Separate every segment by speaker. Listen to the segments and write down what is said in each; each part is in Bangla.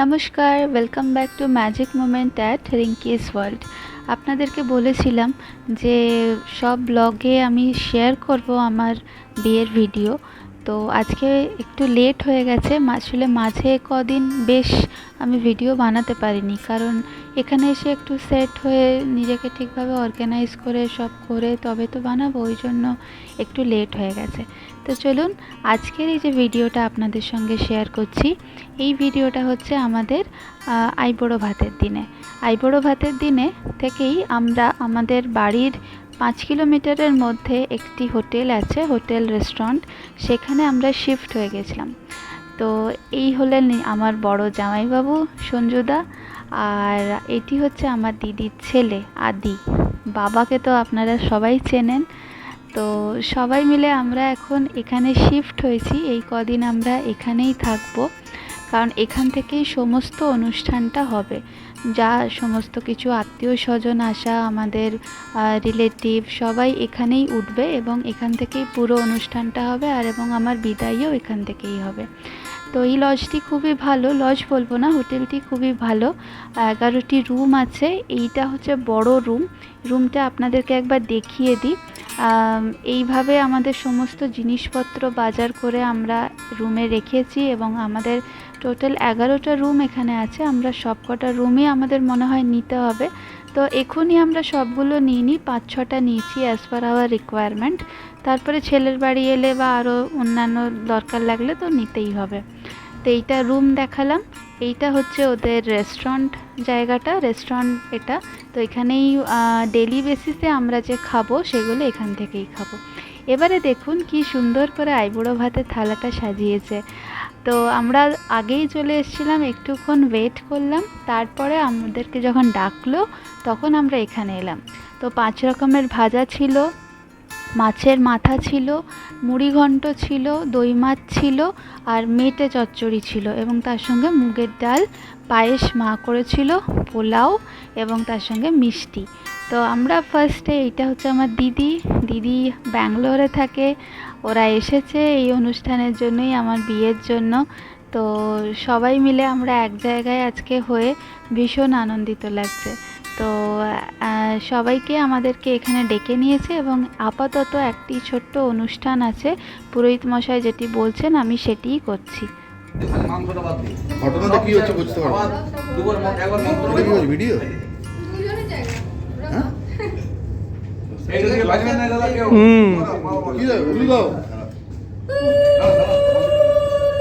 Speaker 1: নমস্কার, welcome back to magic moment at Rinki's world. আপনাদেরকে বলেছিলাম যে সব ব্লগে আমি শেয়ার করব আমার বিয়ের ভিডিও। তো আজকে একটু লেট হয়ে গেছে, আসলে মাঝে কদিন বেশ আমি ভিডিও বানাতে পারিনি, কারণ এখানে এসে একটু সেট হয়ে নিজেকে ঠিকভাবে অর্গানাইজ করে সব করে তবে তো বানাবো, ওই জন্য একটু লেট হয়ে গেছে। তো চলুন আজকের এই যে ভিডিওটা আপনাদের সঙ্গে শেয়ার করছি, এই ভিডিওটা হচ্ছে আমাদের আইবুড়ো ভাতের দিনে। আইবুড়ো ভাতের দিনে থেকেই আমরা আমাদের বাড়ির 5 কিলোমিটারের মধ্যে একটি হোটেল আছে, হোটেল রেস্টুরেন্ট, সেখানে আমরা শিফট হয়ে গেছিলাম। তো এই হলেন আমার বড় জামাইবাবু সঞ্জুদা, আর এটি হচ্ছে আমার দিদির ছেলে আদি। বাবাকে তো আপনারা সবাই চেনেন। তো সবাই মিলে আমরা এখন এখানে শিফট হয়েছি, এই কদিন আমরা এখানেই থাকবো, কারণ এখান থেকেই সমস্ত অনুষ্ঠানটা হবে। যা সমস্ত কিছু আত্মীয় স্বজন আসা, আমাদের রিলেটিভ সবাই এখানেই উঠবে এবং এখান থেকেই পুরো অনুষ্ঠানটা হবে, আর এবং আমার বিদায়ও এখান থেকেই হবে। তো এই লজটি খুবই ভালো, লজ বলবো না, হোটেলটি খুবই ভালো। 11টি রুম আছে, এইটা হচ্ছে বড় রুমটা আপনাদেরকে একবার দেখিয়ে দিই। এইভাবে আমাদের সমস্ত জিনিসপত্র বাজার করে আমরা রুমে রেখেছি এবং আমাদের টোটাল 11টা রুম এখানে আছে। আমরা সবকটা রুমই আমাদের মনে হয় নিতে হবে, তো এখনই আমরা সবগুলো নিইনি, 5-6টা নিয়েছি অ্যাজ পার আওয়ার রিকোয়ারমেন্ট। তারপরে ছেলের বাড়ি এলে বা আরও অন্যান্য দরকার লাগলে তো নিতেই হবে। তো এইটা রুম দেখালাম, এইটা হচ্ছে ওদের রেস্টুরেন্ট জায়গাটা, রেস্টুরেন্ট এটা। তো এখানেই ডেলি বেসিসে আমরা যে খাবো সেগুলো এখান থেকেই খাবো। এবারে দেখুন কি সুন্দর করে আইবুড়ো ভাতের থালাটা সাজিয়েছে। তো আমরা আগেই চলে এসেছিলাম, একটুক্ষণ ওয়েট করলাম, তারপরে আমাদেরকে যখন ডাকলো তখন আমরা এখানে এলাম। তো 5 রকমের ভাজা ছিল, মাছের মাথা ছিল, মুড়ি ঘন্ট ছিল, দই মাছ ছিল, আর মেটে চচ্চড়ি ছিল, এবং তার সঙ্গে মুগের ডাল, পায়েস মা করেছিল, পোলাও এবং তার সঙ্গে মিষ্টি। তো আমরা ফার্স্টে, এইটা হচ্ছে আমার দিদি ব্যাঙ্গালোরে থাকে, ওরা এসেছে এই অনুষ্ঠানের জন্যই, আমার বিয়ের জন্য। তো সবাই মিলে আমরা এক জায়গায় আজকে হয়ে ভীষণ আনন্দিত লাগছে। তো সবাইকে আমাদেরকে এখানে ডেকে নিয়েছে এবং আপাতত একটি ছোট্ট অনুষ্ঠান আছে, পুরোহিত মশাই যেটি বলছেন আমি সেটিই করছি।
Speaker 2: ঘটনাটা কি হচ্ছে বুঝতে পারবো ভিডিও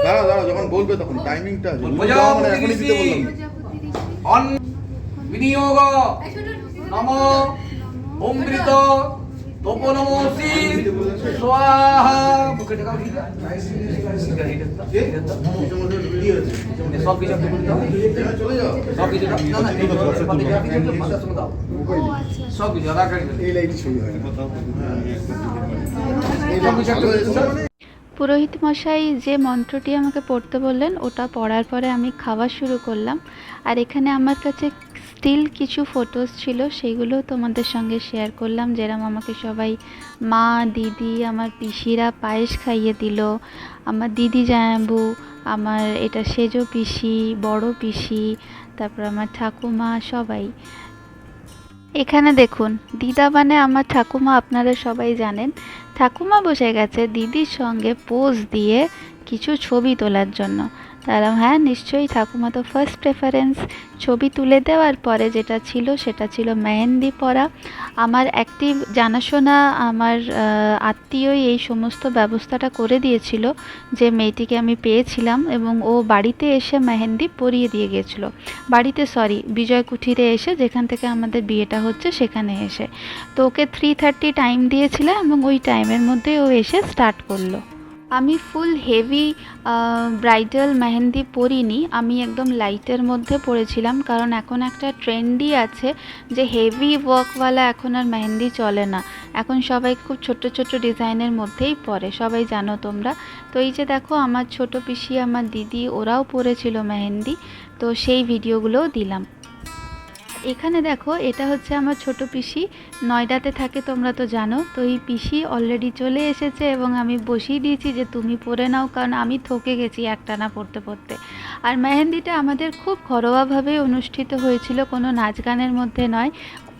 Speaker 2: দাঁড়া যখন বলবে তখন টাইমিংটা এখনই দিতে বললাম।
Speaker 3: বিনিয়োগ নম অমৃত তপনমসি স্বাহা সব কিছু
Speaker 1: পুরোহিত মশাই যে মন্ত্রটি আমাকে পড়তে বললেন ওটা পড়ার পরে আমি খাওয়া শুরু করলাম। আর এখানে আমার কাছে স্টিল কিছু ফটোস ছিল, সেগুলো তোমাদের সঙ্গে শেয়ার করলাম, যেরকম আমাকে সবাই মা, দিদি, আমার পিসিরা পায়েস খাইয়ে দিল, আমার দিদি জামাইবাবু, আমার এটা সেজো পিসি, বড় পিসি, তারপর আমার ঠাকুমা, সবাই। এখানে দেখুন, দিদা মানে আমার ঠাকুমা, আপনারা সবাই জানেন। ঠাকুমা বসে গেছে দিদির সঙ্গে পোজ দিয়ে কিছু ছবি তোলার জন্য। তাহলে হ্যাঁ, নিশ্চয়ই ঠাকুমা তো ফার্স্ট প্রেফারেন্স। ছবি তুলে দেওয়ার পরে যেটা ছিল সেটা ছিল মেহেন্দি পরা। আমার একটি জানাশোনা আমার আত্মীয়ই এই সমস্ত ব্যবস্থাটা করে দিয়েছিল, যে মেয়েটিকে আমি পেয়েছিলাম, এবং ও বাড়িতে এসে মেহেন্দি পরিয়ে দিয়ে গিয়েছিল। বাড়িতে বিজয় কুঠিরে এসে, যেখান থেকে আমাদের বিয়েটা হচ্ছে সেখানে এসে। তো ওকে 3:30 টাইম দিয়েছিলাম এবং ওই টাইমের মধ্যে ও এসে স্টার্ট করলো। আমি ফুল হেভি ব্রাইডাল মেহেন্দি পরিনি, আমি একদম লাইটের মধ্যে পরেছিলাম, কারণ এখন একটা ট্রেন্ডই আছে যে হেভি ওয়ার্কওয়ালা এখন আর মেহেন্দি চলে না, এখন সবাই খুব ছোট ছোট ডিজাইনের মধ্যেই পরে, সবাই জানো তোমরা। তো এই যে দেখো, আমার ছোট পিসি, আমার দিদি, ওরাও পরেছিল মেহেন্দি, তো সেই ভিডিওগুলোও দিলাম। এখানে দেখো, এটা হচ্ছে আমার ছোট পিসি, নয়ডাতে থাকে, তোমরা তো জানো। তো এই পিসি অলরেডি চলে এসেছে এবং আমি বসিয়ে দিয়েছি যে তুমি পরে নাও, কারণ আমি থকে গেছি একটানা পড়তে পড়তে। আর মেহেন্দিটা আমাদের খুব ঘরোয়াভাবে অনুষ্ঠিত হয়েছিল, কোনো নাচ গানের মধ্যে নয়,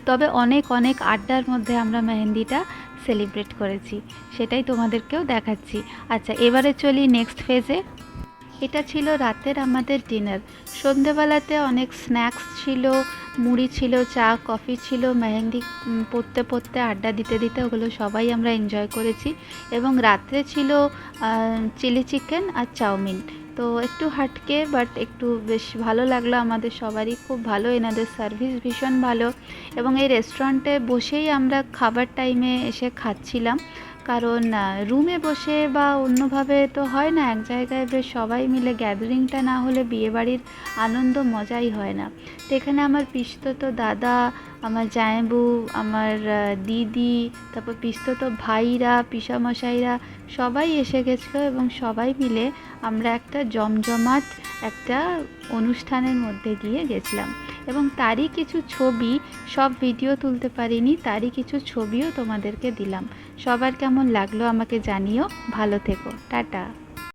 Speaker 1: তবে অনেক অনেক আড্ডার মধ্যে আমরা মেহেন্দিটা সেলিব্রেট করেছি, সেটাই তোমাদেরকেও দেখাচ্ছি। আচ্ছা, এবারে চলি নেক্সট ফেজে। এটা ছিল রাতের আমাদের ডিনার। সন্ধেবেলাতে অনেক স্ন্যাক্স ছিল, মুড়ি ছিল, চা কফি ছিল, মেহেন্দি পড়তে পড়তে আড্ডা দিতে দিতে ওগুলো সবাই আমরা এনজয় করেছি। এবং রাত্রে ছিল চিলি চিকেন আর চাউমিন। তো একটু হাটকে, বাট একটু বেশ ভালো লাগলো আমাদের সবারই, খুব ভালো, এনাদের সার্ভিস ভীষণ ভালো। এবং এই রেস্টুরেন্টে বসেই আমরা খাবার টাইমে এসে খাচ্ছিলাম, কারণ রুমে বসে বা অন্যভাবে তো হয় না, এক জায়গায় বেশ সবাই মিলে গ্যাদারিংটা না হলে বিয়েবাড়ির আনন্দ মজাই হয় না। তো এখানে আমার পিসতোতো দাদা, আমার জামাইবু, আমার দিদি, তারপর পিসতোতো ভাইরা, পিসামশাইরা সবাই এসে গেছিলো এবং সবাই মিলে আমরা একটা জমজমাট একটা অনুষ্ঠানের মধ্যে দিয়ে গেছিলাম। এবং তারই কিছু ছবি, সব ভিডিও তুলতে পারিনি, তারই কিছু ছবিও তোমাদেরকে দিলাম। সবার কেমন লাগলো আমাকে জানিও। ভালো থেকো, টাটা।